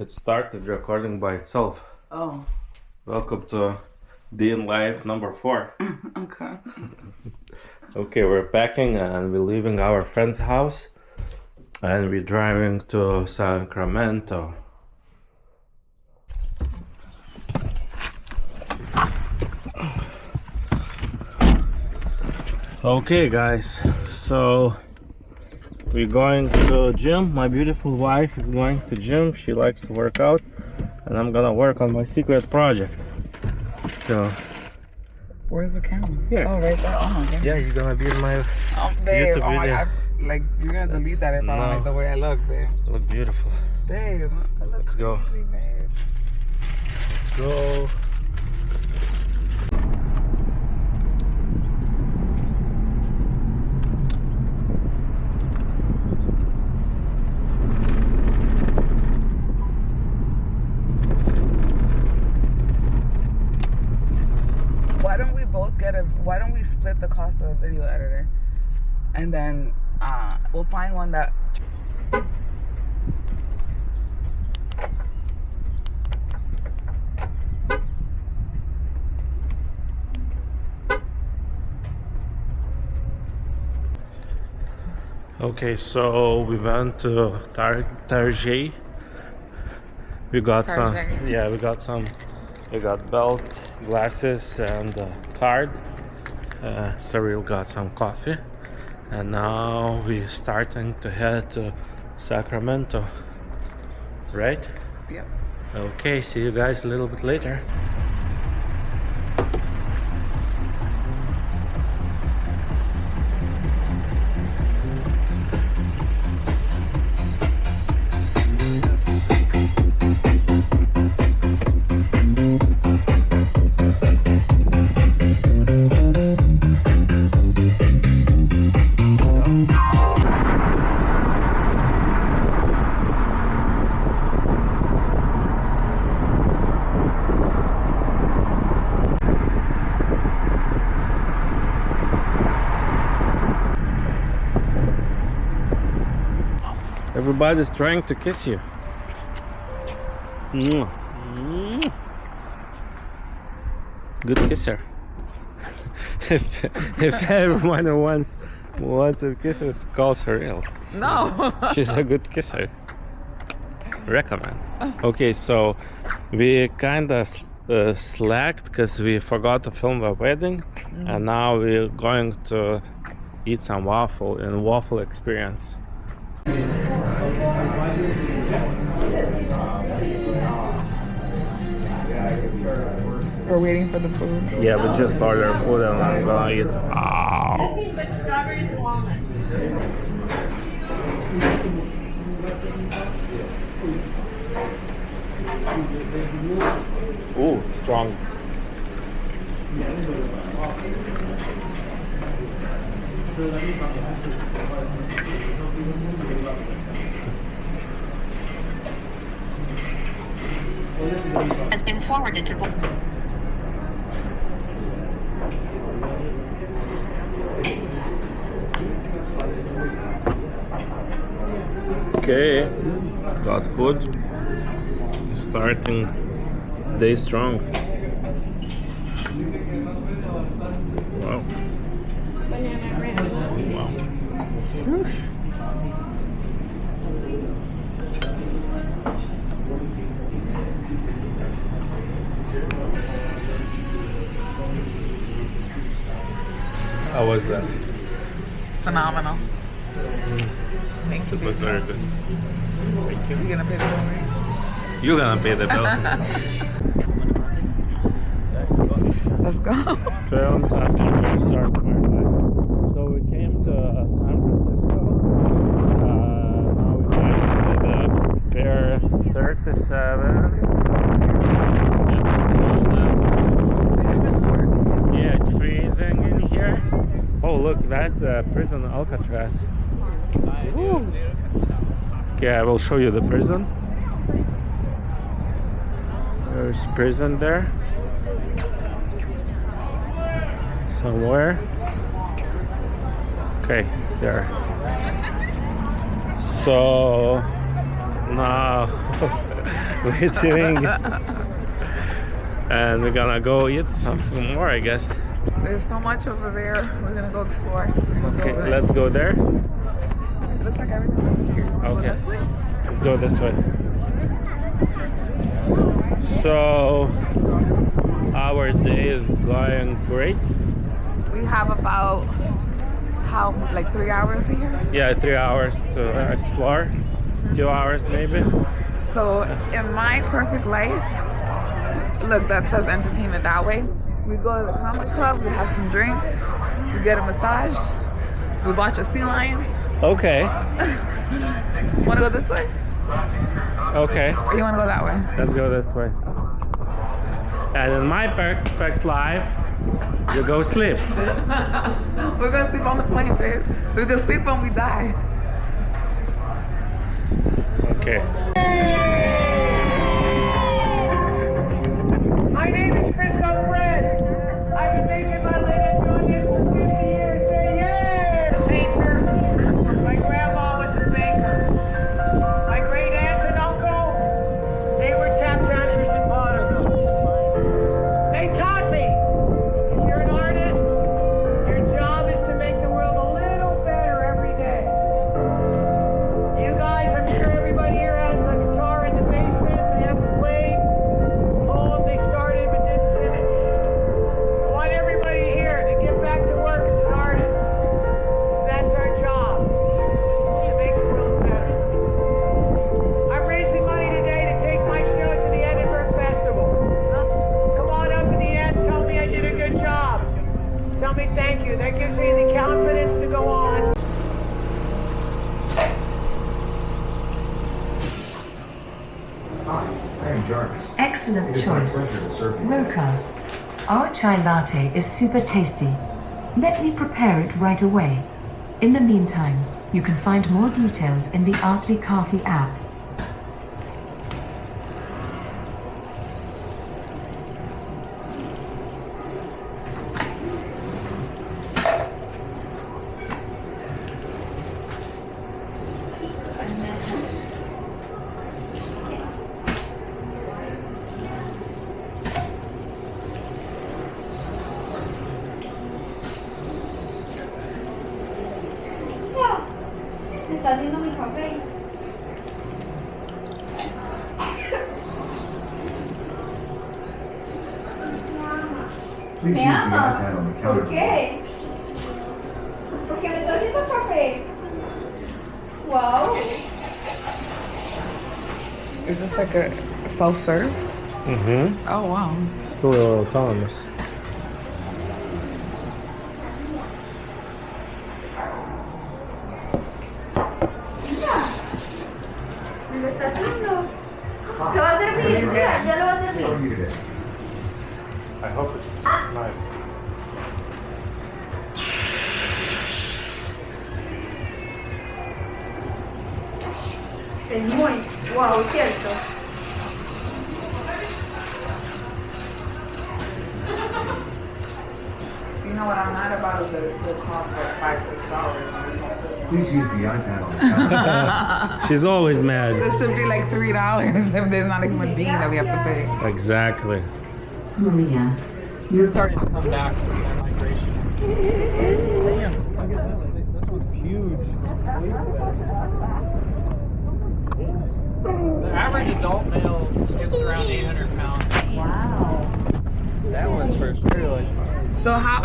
It started recording by itself. Oh. Welcome to Dean Life number 4. Okay. Okay, we're packing and we're leaving our friend's house and we're driving to Sacramento. Okay guys, so we're going to gym. My beautiful wife is going to gym. She likes to work out and I'm gonna work on my secret project. So where's the camera? Here. Oh, right there. Oh, okay. Yeah, you're gonna be in my babe. YouTube Oh my video. God. Like, you're gonna delete that if I don't like the way I look, babe. You look beautiful. Babe, I look Let's go. crazy, babe. Let's go. Why don't we split the cost of a video editor, and then we'll find one that. Okay, so we went to Target. We got some. Yeah, we got some. We got belt, glasses, and card. Cyril got some coffee, and now we're starting to head to Sacramento, right? Yep. Okay, see you guys a little bit later. Everybody's trying to kiss you. Good kisser. if everyone wants to kiss her, calls her ill. No. She's a good kisser. Recommend. Okay, so we kind of slacked because we forgot to film the wedding, and now we're going to eat some waffle in Waffle Experience. We're waiting for the food. Yeah, we just ordered food and I'm gonna eat. Nothing but strawberries and walnuts. Ooh, strong. Has been forwarded to. Okay, got food. Starting day strong. Wow. Wow. How was that? Phenomenal. Thank you. It was very good. Thank you. You gonna pay the bill, right? You're gonna pay the bill. Let's go. Films after we start podcast. So we came to San Francisco. Now we're going to the Pier 37. It's cold. Yeah, it's freezing in here. Oh look, that's the prison Alcatraz. Woo. Okay, I will show you the prison. There's prison there. Somewhere. Okay, there. So now We're chilling. And we're gonna go eat something more, I guess. There's so much over there. We're gonna go explore. What's Okay, over there. let's go there. It looks like everything's here. Go Okay. this way? Let's go this way. So our day is going great. We have about like 3 hours here. Yeah, 3 hours to explore. 2 hours maybe. So in my perfect life, look, that says entertainment that way. We go to the comedy club, we have some drinks, we get a massage, we watch a sea lions. Okay. Wanna go this way? Okay. Or you wanna go that way? Let's go this way. And in my perfect life, you go sleep. We're gonna sleep on the plane, babe. We're gonna sleep when we die. Okay. My name is Crisco Fred. I've been making my living doing this for 50 years. Say yeah! Painter. My grandma was a baker. My great aunt and uncle, they were tap dancers in vaudeville. They taught me, if you're an artist, your job is to make the world a little better every day. You guys, I'm sure everybody here has a guitar in the basement. They haven't played. Poem they started but didn't finish. I want everybody here to get back to work as an artist. That's our job, to make the world better. I'm raising money today to take my show to the Edinburgh Festival. Come on up in the end, tell me I did a good job. Tell me thank you. That gives me the confidence to go on. Hi, I am Jarvis. Excellent It is my choice. pleasure to serve you. Rokas. Our chai latte is super tasty. Let me prepare it right away. In the meantime, you can find more details in the Artly Coffee app. ¿Me está haciendo mi café? Please Me use the amas. iPad on the counter. ¿Por qué? Porque me está haciendo café. Wow. Is this like a self-serve? Mm-hmm. Oh, wow. Fully autonomous. Me lo está haciendo. ¿Lo va a servir? Mira, ya lo va a How are servir. you today? I hope it's nice. Es muy wow, ¿cierto? You know what I'm mad about is that it still costs like $5-6. Please use the iPad on the counter. She's always mad. This should be like $3 if there's not a human being that we have to pay. Exactly. Maria, you're starting to come back from their migration. Damn, look at this. This one's huge. The average adult male gets around 800 pounds. Wow. That one's for sure like. So how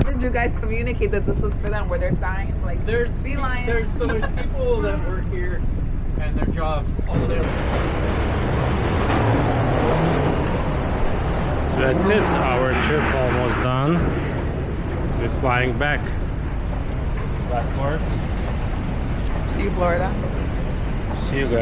did you guys communicate that this was for them? Were there signs like There's sea lions? there's people that work here, and their jobs all day. That's it. Our trip almost done. We're flying back. Last words. See you, Florida. See you guys.